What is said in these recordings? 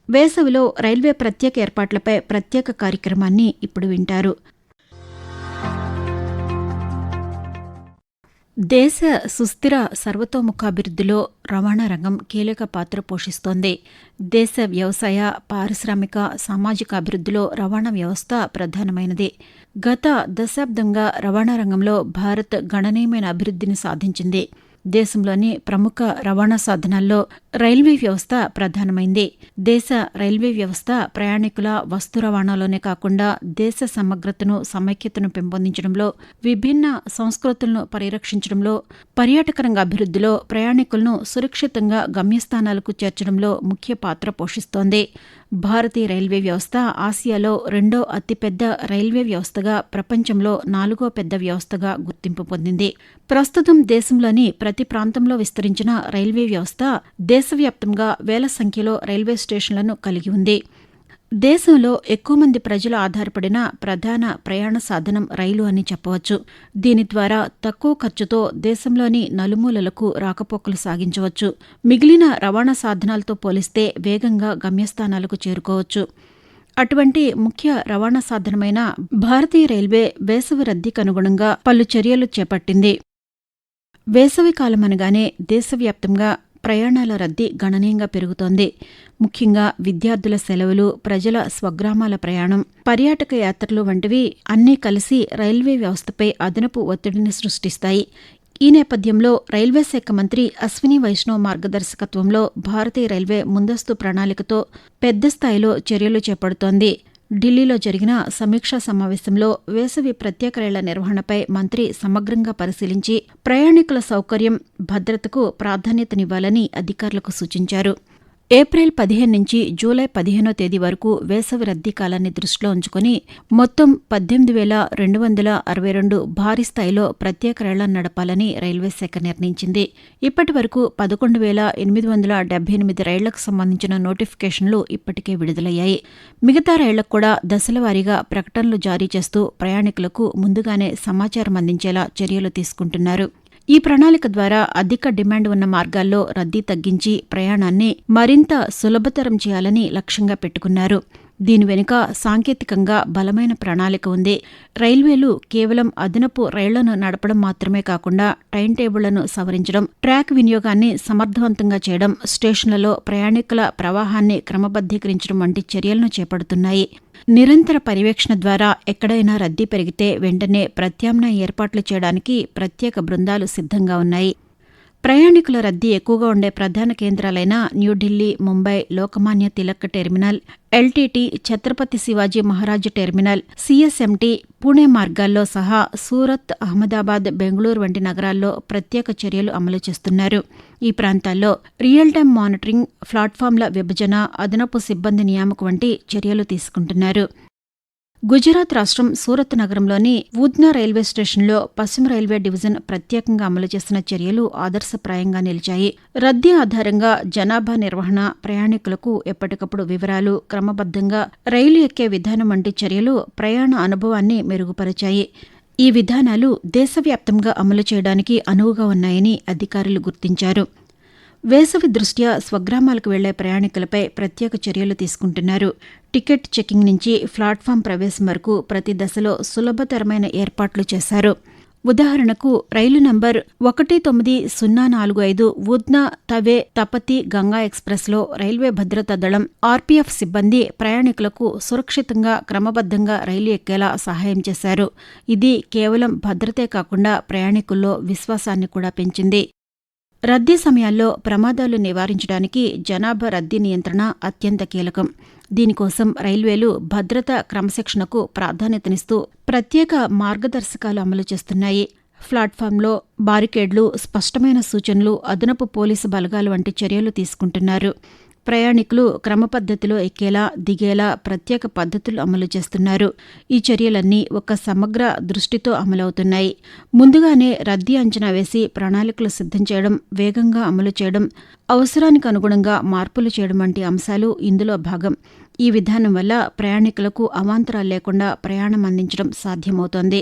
వేసవిలో రైల్వే ప్రత్యేక ఏర్పాట్లపై ప్రత్యేక కార్యక్రమాన్ని ఇప్పుడు వింటారు. దేశ సుస్థిర సర్వతోముఖాభివృద్ధిలో రవాణా రంగం కీలక పాత్ర పోషిస్తోంది. దేశ వ్యవసాయ, పారిశ్రామిక, సామాజిక అభివృద్ధిలో రవాణా వ్యవస్థ ప్రధానమైనది. గత దశాబ్దంగా రవాణా రంగంలో భారత్ గణనీయమైన అభివృద్ధిని సాధించింది. దేశంలోని ప్రముఖ రవాణా సాధనాల్లో రైల్వే వ్యవస్థ ప్రధానమైంది. దేశ రైల్వే వ్యవస్థ ప్రయాణికుల వస్తు రవాణాలోనే కాకుండా దేశ సమగ్రతను, సమైక్యతను పెంపొందించడంలో, విభిన్న సంస్కృతులను పరిరక్షించడంలో, పర్యాటక రంగ అభివృద్ధిలో, ప్రయాణికులను సురక్షితంగా గమ్యస్థానాలకు చేర్చడంలో ముఖ్య పాత్ర పోషిస్తోంది. భారతీయ రైల్వే వ్యవస్థ ఆసియాలో రెండో అతిపెద్ద రైల్వే వ్యవస్థగా, ప్రపంచంలో 4వ పెద్ద వ్యవస్థగా గుర్తింపు పొందింది. ప్రస్తుతం దేశంలోని ప్రతి ప్రాంతంలో విస్తరించిన రైల్వే వ్యవస్థ దేశవ్యాప్తంగా వేల సంఖ్యలో రైల్వే స్టేషన్లను కలిగి ఉంది. దేశంలో ఎక్కువ మంది ప్రజలు ఆధారపడిన ప్రధాన ప్రయాణ సాధనం రైలు అని చెప్పవచ్చు. దీని ద్వారా తక్కువ ఖర్చుతో దేశంలోని నలుమూలలకు రాకపోకలు సాగించవచ్చు. మిగిలిన రవాణా సాధనాలతో పోలిస్తే వేగంగా గమ్యస్థానాలకు చేరుకోవచ్చు. అటువంటి ముఖ్య రవాణా సాధనమైన భారతీయ రైల్వే వేసవి రద్దీకి అనుగుణంగా పలు చర్యలు చేపట్టింది. వేసవి కాలం అనగానే దేశవ్యాప్తంగా ప్రయాణాల రద్దీ గణనీయంగా పెరుగుతోంది. ముఖ్యంగా విద్యార్థుల సెలవులు, ప్రజల స్వగ్రామాల ప్రయాణం, పర్యాటక యాత్రలు వంటివి అన్నీ కలిసి రైల్వే వ్యవస్థపై అదనపు ఒత్తిడిని సృష్టిస్తాయి. ఈ నేపథ్యంలో రైల్వే శాఖ మంత్రి అశ్విని వైష్ణవ్ మార్గదర్శకత్వంలో భారతీయ రైల్వే ముందస్తు ప్రణాళికతో పెద్ద స్థాయిలో చర్యలు చేపడుతోంది. ఢిల్లీలో జరిగిన సమీక్షా సమావేశంలో వేసవి ప్రత్యేక రైళ్ల నిర్వహణపై మంత్రి సమగ్రంగా పరిశీలించి ప్రయాణికుల సౌకర్యం, భద్రతకు ప్రాధాన్యతనివ్వాలని అధికారులకు సూచించారు. ఏప్రిల్ 15 నుంచి జూలై 15వ తేదీ వరకు వేసవి రద్దీ కాలాన్ని దృష్టిలో ఉంచుకుని మొత్తం 18,262 భారీ స్థాయిలో ప్రత్యేక రైళ్లను నడపాలని రైల్వే శాఖ నిర్ణయించింది. ఇప్పటి వరకు 11,878 రైళ్లకు సంబంధించిన నోటిఫికేషన్లు ఇప్పటికే విడుదలయ్యాయి. మిగతా రైళ్లకు కూడా దశలవారీగా ప్రకటనలు జారీ చేస్తూ ప్రయాణికులకు ముందుగానే సమాచారం అందించేలా చర్యలు తీసుకుంటున్నారు. ఈ ప్రణాళిక ద్వారా అధిక డిమాండ్ ఉన్న మార్గాల్లో రద్దీ తగ్గించి ప్రయాణాన్ని మరింత సులభతరం చేయాలని లక్ష్యంగా పెట్టుకున్నారు. దీని వెనుక సాంకేతికంగా బలమైన ప్రణాళిక ఉంది. రైల్వేలు కేవలం అదనపు రైళ్లను నడపడం మాత్రమే కాకుండా టైం టేబుళ్లను సవరించడం, ట్రాక్ వినియోగాన్ని సమర్థవంతంగా చేయడం, స్టేషన్లలో ప్రయాణికుల ప్రవాహాన్ని క్రమబద్దీకరించడం వంటి చర్యలను చేపడుతున్నాయి. నిరంతర పర్యవేక్షణ ద్వారా ఎక్కడైనా రద్దీ పెరిగితే వెంటనే ప్రత్యామ్నాయ ఏర్పాట్లు చేయడానికి ప్రత్యేక బృందాలు సిద్ధంగా ఉన్నాయి. ప్రయాణికుల రద్దీ ఎక్కువగా ఉండే ప్రధాన కేంద్రాలైన New Delhi, Mumbai, Lokmanya Tilak terminal, LTT, Chhatrapati Shivaji Maharaj terminal, CSMT, Pune మార్గాల్లో సహా సూరత్, అహ్మదాబాద్, బెంగళూరు వంటి నగరాల్లో ప్రత్యేక చర్యలు అమలు చేస్తున్నారు. ఈ ప్రాంతాల్లో రియల్ టైం మానిటరింగ్, ప్లాట్ఫామ్ల విభజన, అదనపు సిబ్బంది నియామకం వంటి చర్యలు తీసుకుంటున్నారు. గుజరాత్ రాష్ట్రం సూరత్ నగరంలోని ఊద్నా రైల్వే స్టేషన్లో పశ్చిమ రైల్వే డివిజన్ ప్రత్యేకంగా అమలు చేసిన చర్యలు ఆదర్శప్రాయంగా నిలిచాయి. రద్దీ ఆధారంగా జనాభా నిర్వహణ, ప్రయాణికులకు ఎప్పటికప్పుడు వివరాలు, క్రమబద్ధంగా రైలు ఎక్కే విధానం వంటి చర్యలు ప్రయాణ అనుభవాన్ని మెరుగుపరిచాయి. ఈ విధానాలు దేశవ్యాప్తంగా అమలు చేయడానికి అనువుగా ఉన్నాయని అధికారులు గుర్తించారు. వేసవి దృష్ట్యా స్వగ్రామాలకు వెళ్లే ప్రయాణికులపై ప్రత్యేక చర్యలు తీసుకుంటున్నారు. టికెట్ చెకింగ్ నుంచి ప్లాట్ఫామ్ ప్రవేశం వరకు ప్రతి దశలో సులభతరమైన ఏర్పాట్లు చేశారు. ఉదాహరణకు రైలు నంబర్ 19045 ఊద్నా తవే తపతి గంగా ఎక్స్ప్రెస్లో రైల్వే భద్రతా దళం, ఆర్పీఎఫ్ సిబ్బంది ప్రయాణికులకు సురక్షితంగా, క్రమబద్ధంగా రైలు ఎక్కేలా సహాయం చేశారు. ఇది కేవలం భద్రతే కాకుండా ప్రయాణికుల్లో విశ్వాసాన్ని కూడా పెంచింది. రద్దీ సమయాల్లో ప్రమాదాలు నివారించడానికి జనాభా రద్దీ నియంత్రణ అత్యంత కీలకం. దీనికోసం రైల్వేలు భద్రతా క్రమశిక్షణకు ప్రాధాన్యతనిస్తూ ప్రత్యేక మార్గదర్శకాలు అమలు చేస్తున్నాయి. ప్లాట్ఫామ్లో బారికేడ్లు, స్పష్టమైన సూచనలు, అదనపు పోలీసు బలగాలు వంటి చర్యలు తీసుకుంటున్నారు. ప్రయాణికులు క్రమపద్ధతిలో ఎక్కేలా, దిగేలా ప్రత్యేక పద్ధతులు అమలు చేస్తున్నారు. ఈ చర్యలన్నీ ఒక సమగ్ర దృష్టితో అమలవుతున్నాయి. ముందుగానే రద్దీ అంచనా వేసి ప్రణాళికలు సిద్ధం చేయడం, వేగంగా అమలు చేయడం, అవసరానికి అనుగుణంగా మార్పులు చేయడం వంటి అంశాలు ఇందులో భాగం. ఈ విధానం వల్ల ప్రయాణికులకు అవాంతరాలు లేకుండా ప్రయాణం అందించడం సాధ్యమవుతోంది.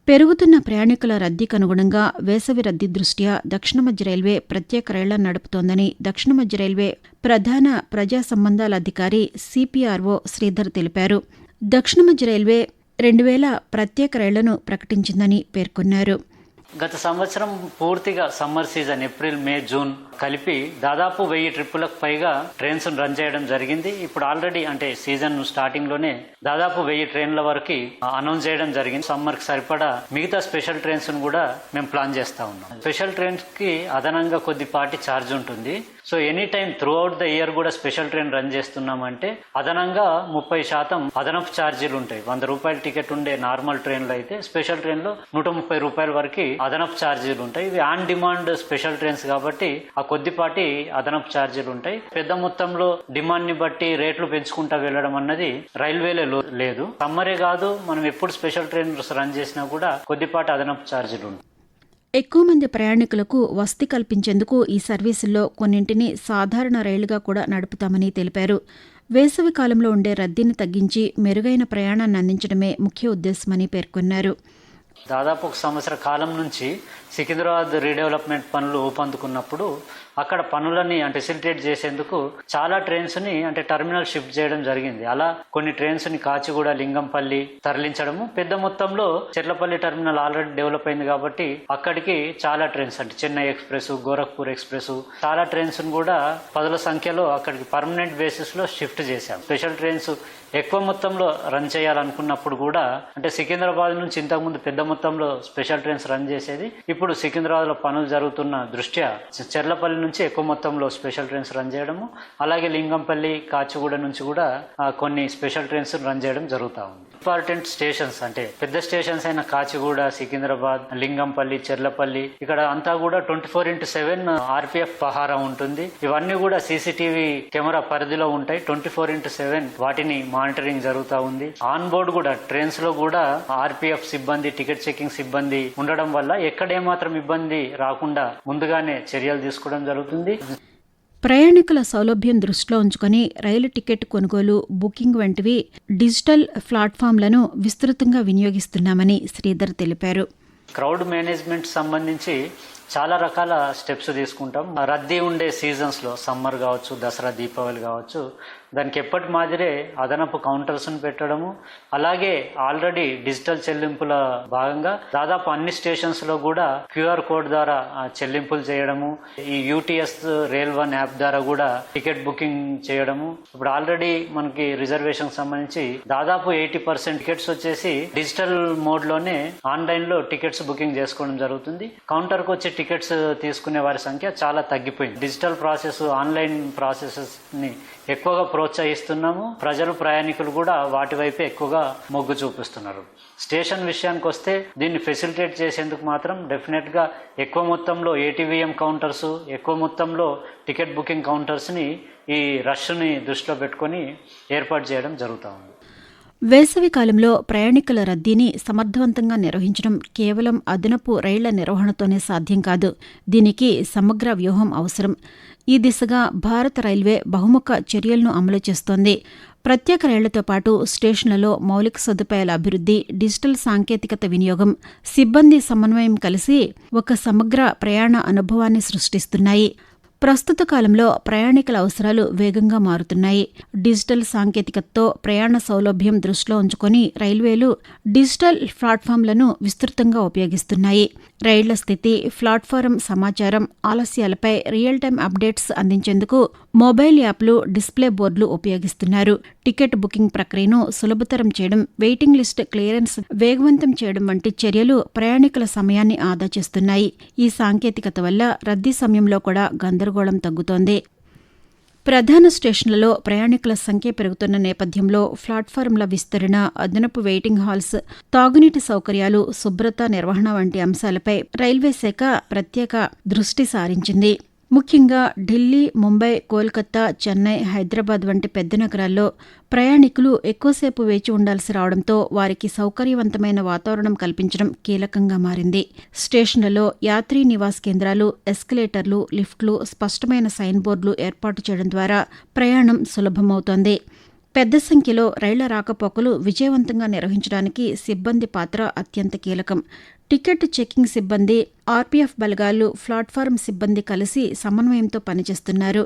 పెరుగుతున్న ప్రయాణికుల రద్దీకి అనుగుణంగా వేసవి రద్దీ దృష్ట్యా దక్షిణ మధ్య రైల్వే ప్రత్యేక రైళ్లను నడుపుతోందని దక్షిణ మధ్య రైల్వే ప్రధాన ప్రజా సంబంధాల అధికారి సిపిఆర్ఓ శ్రీధర్ తెలిపారు. దక్షిణ మధ్య రైల్వే 2000 ప్రత్యేక రైళ్లను ప్రకటించిందని పేర్కొన్నారు. గత సంవత్సరం పూర్తిగా సమ్మర్ సీజన్ ఏప్రిల్, మే, జూన్ కలిపి దాదాపు 1000 ట్రిప్పులకు పైగా ట్రైన్స్ రన్ చేయడం జరిగింది. ఇప్పుడు ఆల్రెడీ అంటే సీజన్ స్టార్టింగ్ లోనే దాదాపు 1000 ట్రైన్ల వరకు అనౌన్స్ చేయడం జరిగింది. సమ్మర్ కి సరిపడా మిగతా స్పెషల్ ట్రైన్స్ కూడా మేము ప్లాన్ చేస్తా ఉన్నాం. స్పెషల్ ట్రైన్స్ కి అదనంగా కొద్దిపాటి ఛార్జ్ ఉంటుంది. So any time through out the year కూడా స్పెషల్ ట్రైన్ రన్ చేస్తున్నామంటే అదనంగా 30% అదనపు ఛార్జీలు ఉంటాయి. 100 రూపాయల టికెట్ ఉండే నార్మల్ ట్రైన్లో అయితే స్పెషల్ ట్రైన్లో 130 రూపాయల వరకు అదనపు ఛార్జీలు ఉంటాయి. ఇవి ఆన్ డిమాండ్ స్పెషల్ ట్రైన్స్ కాబట్టి ఆ కొద్దిపాటి అదనపు ఛార్జీలు ఉంటాయి. పెద్ద మొత్తంలో డిమాండ్ ని బట్టి రేట్లు పెంచుకుంటా వెళ్ళడం అన్నది రైల్వేలో లేదు. సమ్మరే కాదు, మనం ఎప్పుడు స్పెషల్ ట్రైన్స్ రన్ చేసినా కూడా కొద్దిపాటి అదనపు ఛార్జీలు ఉంటాయి. ఎక్కువ మంది ప్రయాణికులకు వసతి కల్పించేందుకు ఈ సర్వీసుల్లో కొన్నింటిని సాధారణ రైళ్లుగా కూడా నడుపుతామని తెలిపారు. వేసవి కాలంలో ఉండే రద్దీని తగ్గించి మెరుగైన ప్రయాణాన్ని అందించడమే ముఖ్య ఉద్దేశమని పేర్కొన్నారు. దాదాపు 1 సంవత్సర కాలం నుంచి సికింద్రాబాద్ రీడెవలప్మెంట్ పనులు ఊపందుకున్నప్పుడు అక్కడ పనులని ఫెసిలిటేట్ చేసేందుకు చాలా ట్రైన్స్ ని టెర్మినల్ షిఫ్ట్ చేయడం జరిగింది. అలా కొన్ని ట్రైన్స్ ని కాచిగూడ, లింగంపల్లి తరలించడము, పెద్ద మొత్తంలో చెర్లపల్లి టెర్మినల్ ఆల్రెడీ డెవలప్ అయింది కాబట్టి అక్కడికి చాలా trains Chennai express, Gorakhpur express చాలా ట్రైన్స్ కూడా పదుల సంఖ్యలో అక్కడికి పర్మనెంట్ బేసిస్ లో షిఫ్ట్ చేశాం. స్పెషల్ ట్రైన్స్ ఎక్కువ మొత్తంలో రన్ చేయాలనుకున్నప్పుడు కూడా సికింద్రాబాద్ నుంచి ఇంతకుముందు పెద్ద మొత్తంలో స్పెషల్ ట్రైన్స్ రన్ చేసేది. ఇప్పుడు సికింద్రాబాద్ లో పనులు జరుగుతున్న దృష్ట్యా చెర్లపల్లి నుంచి ఎక్కువ మొత్తంలో స్పెషల్ ట్రైన్స్ రన్ చేయడము, అలాగే లింగంపల్లి, కాచిగూడ నుంచి కూడా కొన్ని స్పెషల్ ట్రైన్స్ రన్ చేయడం జరుగుతూ ఉంది. ఇంపార్టెంట్ స్టేషన్స్ పెద్ద స్టేషన్స్ అయిన కాచిగూడ, సికింద్రాబాద్, లింగంపల్లి, చెర్లపల్లి ఇక్కడ అంతా కూడా 24/7 RPF పహారా ఉంటుంది. ఇవన్నీ కూడా CCTV కెమెరా పరిధిలో ఉంటాయి. 24/7 వాటిని మానిటరింగ్ జరుగుతూ ఉంది. ఆన్ బోర్డ్ కూడా ట్రైన్స్ లో కూడా RPF సిబ్బంది, టికెట్ చెకింగ్ సిబ్బంది ఉండడం వల్ల ఎక్కడేమాత్రం ఇబ్బంది రాకుండా ముందుగానే చర్యలు తీసుకోవడం జరుగుతుంది. ప్రయాణికుల సౌలభ్యం దృష్టిలో ఉంచుకొని రైలు టికెట్ కొనుగోలు, బుకింగ్ వంటివి డిజిటల్ ప్లాట్ఫామ్లను విస్తృతంగా వినియోగిస్తున్నామని శ్రీధర్ తెలిపారు. క్రౌడ్ మేనేజ్మెంట్ సంబంధించి చాలా రకాల స్టెప్స్ తీసుకుంటాం. రద్దీ ఉండే సీజన్స్ లో సమ్మర్ కావచ్చు, దసరా, దీపావళి కావచ్చు, దానికి ఎప్పటి మాదిరే అదనపు కౌంటర్స్ను పెట్టడము, అలాగే ఆల్రెడీ డిజిటల్ చెల్లింపుల భాగంగా దాదాపు అన్ని స్టేషన్స్ లో కూడా QR కోడ్ ద్వారా చెల్లింపులు చేయడము, ఈ UTS రైల్ 1 యాప్ ద్వారా కూడా టికెట్ బుకింగ్ చేయడము. ఇప్పుడు ఆల్రెడీ మనకి రిజర్వేషన్ సంబంధించి దాదాపు 80% టికెట్స్ వచ్చేసి డిజిటల్ మోడ్ లోనే ఆన్లైన్ లో టికెట్స్ బుకింగ్ చేసుకోవడం జరుగుతుంది. కౌంటర్ కు వచ్చి టికెట్స్ తీసుకునే వారి సంఖ్య చాలా తగ్గిపోయింది. డిజిటల్ ప్రాసెస్, ఆన్లైన్ ప్రాసెసెస్ ని ఎక్కువగా ప్రోత్సహిస్తున్నాము. ప్రజలు, ప్రయాణికులు కూడా వాటి వైపే ఎక్కువగా మొగ్గు చూపిస్తున్నారు. స్టేషన్ విషయానికి వస్తే దీన్ని ఫెసిలిటేట్ చేసేందుకు మాత్రం డెఫినెట్ గా ఎక్కువ మొత్తంలో ATVM కౌంటర్స్, ఎక్కువ మొత్తంలో టికెట్ బుకింగ్ కౌంటర్స్ ని ఈ రష్ ని దృష్టిలో పెట్టుకొని ఏర్పాటు చేయడం జరుగుతూ ఉంది. వేసవి కాలంలో ప్రయాణికుల రద్దీని సమర్థవంతంగా నిర్వహించడం కేవలం అదనపు రైళ్ల నిర్వహణతోనే సాధ్యం కాదు. దీనికి సమగ్ర వ్యూహం అవసరం. ఈ దిశగా భారత రైల్వే బహుముఖ చర్యలను అమలు చేస్తోంది. ప్రత్యేక రైళ్లతో పాటు స్టేషన్లలో మౌలిక సదుపాయాల అభివృద్ధి, డిజిటల్ సాంకేతికత వినియోగం, సిబ్బంది సమన్వయం కలిసి ఒక సమగ్ర ప్రయాణ అనుభవాన్ని సృష్టిస్తున్నాయి. ప్రస్తుత కాలంలో ప్రయాణికుల అవసరాలు వేగంగా మారుతున్నాయి. డిజిటల్ సాంకేతికతతో ప్రయాణ సౌలభ్యం దృష్టిలో ఉంచుకొని రైల్వేలు డిజిటల్ ప్లాట్ఫామ్లను విస్తృతంగా ఉపయోగిస్తున్నాయి. రైళ్ల స్థితి, ప్లాట్ఫారం సమాచారం, ఆలస్యాలపై రియల్ టైం అప్డేట్స్ అందించేందుకు మొబైల్ యాప్లు, డిస్ప్లే బోర్డులు ఉపయోగిస్తున్నారు. టికెట్ బుకింగ్ ప్రక్రియను సులభతరం చేయడం, వెయిటింగ్ లిస్ట్ క్లియరెన్స్ వేగవంతం చేయడం వంటి చర్యలు ప్రయాణికుల సమయాన్ని ఆదా చేస్తున్నాయి. ఈ సాంకేతికత వల్ల రద్దీ సమయంలో కూడా గందరగోళం తగ్గుతోంది. ప్రధాన స్టేషన్లలో ప్రయాణికుల సంఖ్య పెరుగుతున్న నేపథ్యంలో ప్లాట్ఫారంల విస్తరణ, అదనపు వెయిటింగ్ హాల్స్, తాగునీటి సౌకర్యాలు, శుభ్రత నిర్వహణ వంటి అంశాలపై రైల్వే శాఖ ప్రత్యేక దృష్టి సారించింది. ముఖ్యంగా ఢిల్లీ, ముంబై, కోల్కతా, చెన్నై, హైదరాబాద్ వంటి పెద్ద నగరాల్లో ప్రయాణికులు ఎక్కువసేపు వేచి ఉండాల్సి రావడంతో వారికి సౌకర్యవంతమైన వాతావరణం కల్పించడం కీలకంగా మారింది. స్టేషన్లలో యాత్రీ నివాస్ కేంద్రాలు, ఎస్కలేటర్లు, లిఫ్ట్లు, స్పష్టమైన సైన్ బోర్డులు ఏర్పాటు చేయడం ద్వారా ప్రయాణం సులభమవుతోంది. పెద్ద సంఖ్యలో రైళ్ల రాకపోకలు విజయవంతంగా నిర్వహించడానికి సిబ్బంది పాత్ర అత్యంత కీలకం. టికెట్ చెకింగ్ సిబ్బంది, ఆర్పీఎఫ్ బలగాలు, ప్లాట్ఫారం సిబ్బంది కలిసి సమన్వయంతో పనిచేస్తున్నారు.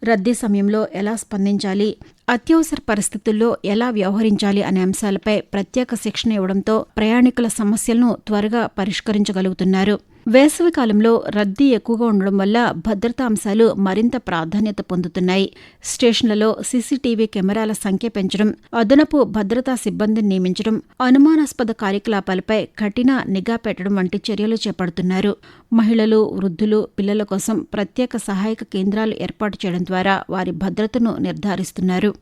రద్దీ సమయంలో ఎలా స్పందించాలి, అత్యవసర పరిస్థితుల్లో ఎలా వ్యవహరించాలి అనే అంశాలపై ప్రత్యేక శిక్షణ ఇవ్వడంతో ప్రయాణికుల సమస్యలను త్వరగా పరిష్కరించగలుగుతున్నారు. వేసవి కాలంలో రద్దీ ఎక్కువగా ఉండడం వల్ల భద్రతా అంశాలు మరింత ప్రాధాన్యత పొందుతున్నాయి. స్టేషన్లలో సీసీటీవీ కెమెరాల సంఖ్య పెంచడం, అదనపు భద్రతా సిబ్బందిని నియమించడం, అనుమానాస్పద కార్యకలాపాలపై కఠిన నిఘా పెట్టడం వంటి చర్యలు చేపడుతున్నారు. మహిళలు, వృద్ధులు, పిల్లల కోసం ప్రత్యేక సహాయక కేంద్రాలు ఏర్పాటు చేయడం ద్వారా వారి భద్రతను నిర్ధారిస్తున్నారు.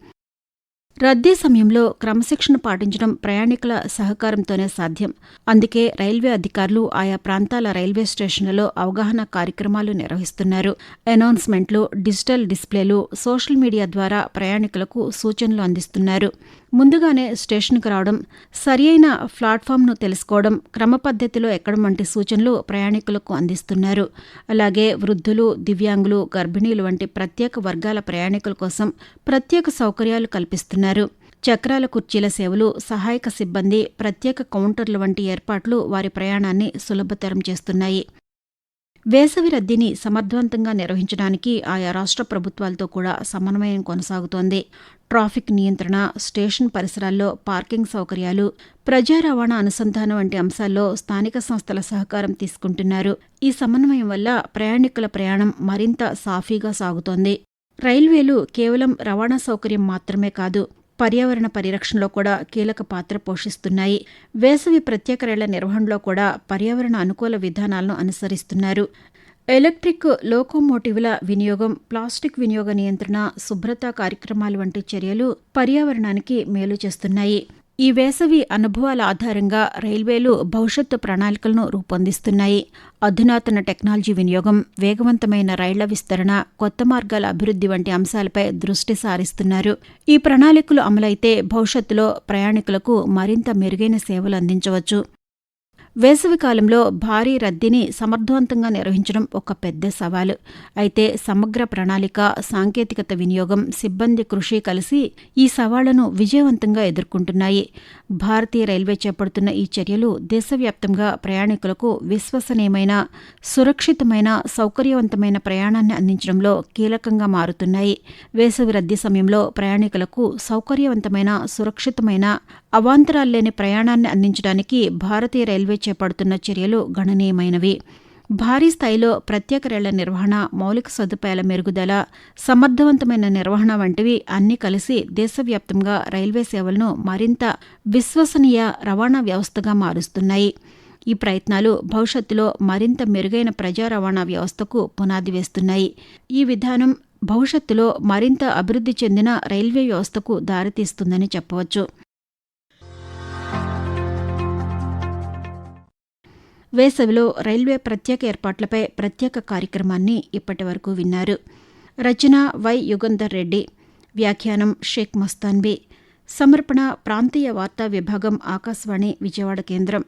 రద్దీ సమయంలో క్రమశిక్షణ పాటించడం ప్రయాణికుల సహకారంతోనే సాధ్యం. అందుకే రైల్వే అధికారులు ఆయా ప్రాంతాల రైల్వే స్టేషన్లలో అవగాహన కార్యక్రమాలు నిర్వహిస్తున్నారు. అనౌన్స్మెంట్లు, డిజిటల్ డిస్ప్లేలు, సోషల్ మీడియా ద్వారా ప్రయాణికులకు సూచనలు అందిస్తున్నారు. ముందుగానే స్టేషన్కు రావడం, సరియైన ప్లాట్ఫామ్ను తెలుసుకోవడం, క్రమపద్ధతిలో ఎక్కడం వంటి సూచనలు ప్రయాణికులకు అందిస్తున్నారు. అలాగే వృద్ధులు, దివ్యాంగులు, గర్భిణీలు వంటి ప్రత్యేక వర్గాల ప్రయాణికుల కోసం ప్రత్యేక సౌకర్యాలు కల్పిస్తున్నారు. చక్రాల కుర్చీల సేవలు, సహాయక సిబ్బంది, ప్రత్యేక కౌంటర్లు వంటి ఏర్పాట్లు వారి ప్రయాణాన్ని సులభతరం చేస్తున్నాయి. వేసవి రద్దీని సమర్థవంతంగా నిర్వహించడానికి ఆయా రాష్ట్ర ప్రభుత్వాలతో కూడా సమన్వయం కొనసాగుతోంది. ట్రాఫిక్ నియంత్రణ, స్టేషన్ పరిసరాల్లో పార్కింగ్ సౌకర్యాలు, ప్రజా రవాణా అనుసంధానం వంటి అంశాల్లో స్థానిక సంస్థల సహకారం తీసుకుంటున్నారు. ఈ సమన్వయం వల్ల ప్రయాణికుల ప్రయాణం మరింత సాఫీగా సాగుతోంది. రైల్వేలు కేవలం రవాణా సౌకర్యం మాత్రమే కాదు, పర్యావరణ పరిరక్షణలో కూడా కీలక పాత్ర పోషిస్తున్నాయి. వేసవి ప్రత్యేక రైళ్ల నిర్వహణలో కూడా పర్యావరణ అనుకూల విధానాలను అనుసరిస్తున్నారు. ఎలక్ట్రిక్ లోకోమోటివ్ల వినియోగం, ప్లాస్టిక్ వినియోగ నియంత్రణ, శుభ్రతా కార్యక్రమాలు వంటి చర్యలు పర్యావరణానికి మేలు చేస్తున్నాయి. ఈ వేసవి అనుభవాల ఆధారంగా రైల్వేలు భవిష్యత్తు ప్రణాళికలను రూపొందిస్తున్నాయి. అధునాతన టెక్నాలజీ వినియోగం, వేగవంతమైన రైళ్ల విస్తరణ, కొత్త మార్గాల అభివృద్ధి వంటి అంశాలపై దృష్టి సారిస్తున్నారు. ఈ ప్రణాళికలు అమలైతే భవిష్యత్తులో ప్రయాణికులకు మరింత మెరుగైన సేవలు అందించవచ్చు. వేసవి కాలంలో భారీ రద్దీని సమర్థవంతంగా నిర్వహించడం ఒక పెద్ద సవాలు. అయితే సమగ్ర ప్రణాళిక, సాంకేతికత వినియోగం, సిబ్బంది కృషి కలిసి ఈ సవాళ్లను విజయవంతంగా ఎదుర్కొంటున్నాయి. భారతీయ రైల్వే చేపడుతున్న ఈ చర్యలు దేశవ్యాప్తంగా ప్రయాణికులకు విశ్వసనీయమైన, సురక్షితమైన, సౌకర్యవంతమైన ప్రయాణాన్ని అందించడంలో కీలకంగా మారుతున్నాయి. వేసవి రద్దీ సమయంలో ప్రయాణికులకు సౌకర్యవంతమైన, సురక్షితమైన, అవాంతరాలు లేని ప్రయాణాన్ని అందించడానికి భారతీయ రైల్వే చేపడుతున్న చర్యలు గణనీయమైనవి. భారీ స్థాయిలో ప్రత్యేక రైళ్ల నిర్వహణ, మౌలిక సదుపాయాల మెరుగుదల, సమర్థవంతమైన నిర్వహణ వంటివి అన్నీ కలిసి దేశవ్యాప్తంగా రైల్వే సేవలను మరింత విశ్వసనీయ రవాణా వ్యవస్థగా మారుస్తున్నాయి. ఈ ప్రయత్నాలు భవిష్యత్తులో మరింత మెరుగైన ప్రజా రవాణా వ్యవస్థకు పునాది వేస్తున్నాయి. ఈ విధానం భవిష్యత్తులో మరింత అభివృద్ధి చెందిన రైల్వే వ్యవస్థకు దారితీస్తుందని చెప్పవచ్చు. వేసవిలో రైల్వే ప్రత్యేక ఏర్పాట్లపై ప్రత్యేక కార్యక్రమాన్ని ఇప్పటివరకు విన్నారు. రచన వై యుగంధర్ రెడ్డి, వ్యాఖ్యానం షేక్ మస్తాన్బీ, సమర్పణ ప్రాంతీయ వార్తా విభాగం, ఆకాశవాణి విజయవాడ కేంద్రం.